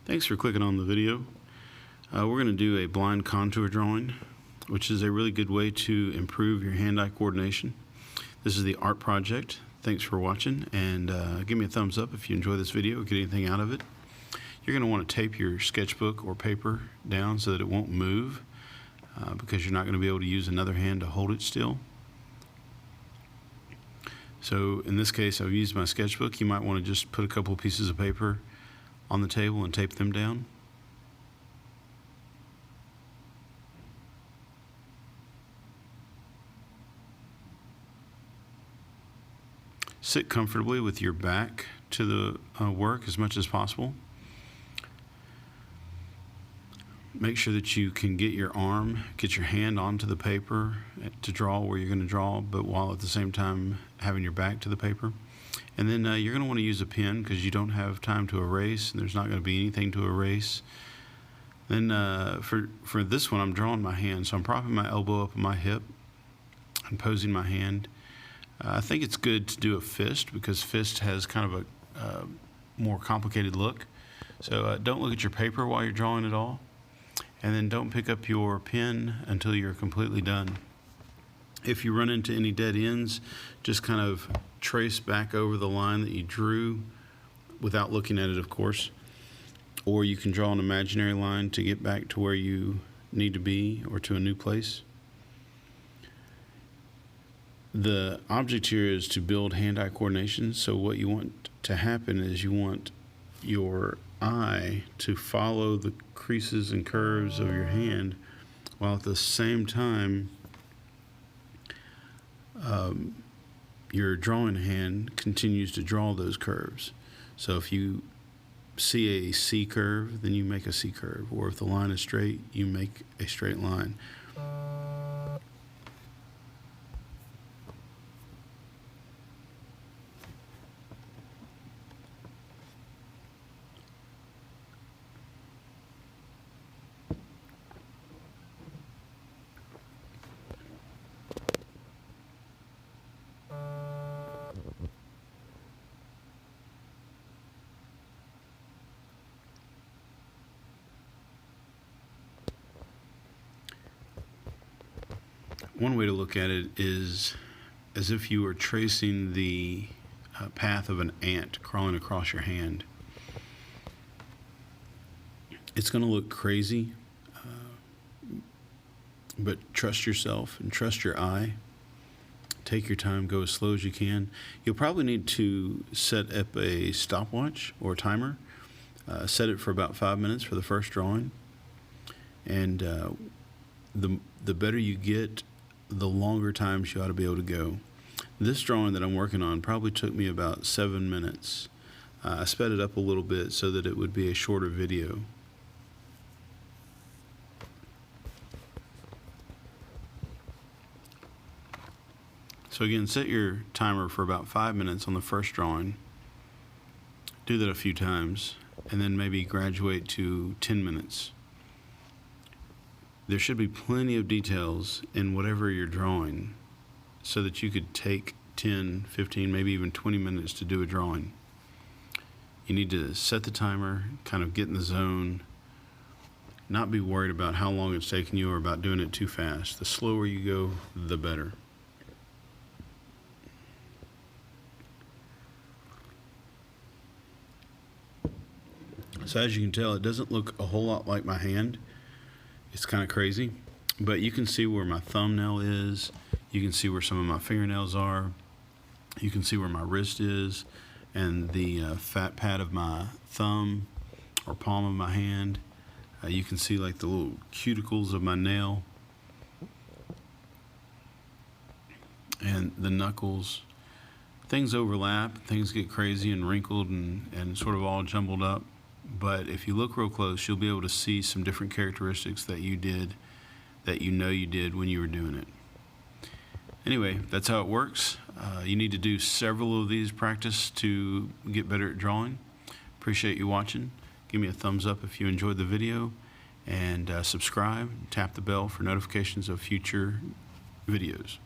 Thanks for clicking on the video. We're going to do a blind contour drawing, which is a really good way to improve your hand-eye coordination. This is the art project. Thanks for watching, and give me a thumbs up if you enjoy this video or get anything out of it. You're going to want to tape your sketchbook or paper down so that it won't move, because you're not going to be able to use another hand to hold it still. So in this case, I've used my sketchbook. You might want to just put a couple of pieces of paper on the table and tape them down. Sit comfortably with your back to the work as much as possible. Make sure that you can get your hand onto the paper to draw where you're going to draw, but while at the same time having your back to the paper. And then you're going to want to use a pen because you don't have time to erase, and there's not going to be anything to erase. Then for this one, I'm drawing my hand, so I'm propping my elbow up on my hip and posing my hand. I think it's good to do a fist because fist has kind of a more complicated look. So don't look at your paper while you're drawing at all. And then don't pick up your pen until you're completely done. If you run into any dead ends, just kind of trace back over the line that you drew without looking at it, of course. Or you can draw an imaginary line to get back to where you need to be or to a new place. The object here is to build hand-eye coordination, so what you want to happen is you want your eye to follow the creases and curves of your hand, while at the same time your drawing hand continues to draw those curves. So if you see a C curve, then you make a C curve, or if the line is straight, you make a straight line. One way to look at it is as if you were tracing the path of an ant crawling across your hand. It's going to look crazy, but trust yourself and trust your eye. Take your time, go as slow as you can. You'll probably need to set up a stopwatch or timer. Set it for about 5 minutes for the first drawing. And the better you get, the longer times you ought to be able to go. This drawing that I'm working on probably took me about 7 minutes. I sped it up a little bit so that it would be a shorter video. So again, set your timer for about 5 minutes on the first drawing. Do that a few times, and then maybe graduate to 10 minutes. There should be plenty of details in whatever you're drawing so that you could take 10, 15, maybe even 20 minutes to do a drawing. You need to set the timer, kind of get in the zone, not be worried about how long it's taking you or about doing it too fast. The slower you go, the better. So as you can tell, it doesn't look a whole lot like my hand. It's kind of crazy, but you can see where my thumbnail is. You can see where some of my fingernails are. You can see where my wrist is and the fat pad of my thumb or palm of my hand. You can see like the little cuticles of my nail and the knuckles. Things overlap, things get crazy and wrinkled and sort of all jumbled up. But if you look real close, you'll be able to see some different characteristics that you did, that you know you did when you were doing it. Anyway, that's how it works. You need to do several of these practice to get better at drawing. Appreciate you watching. Give me a thumbs up if you enjoyed the video, and subscribe, tap the bell for notifications of future videos.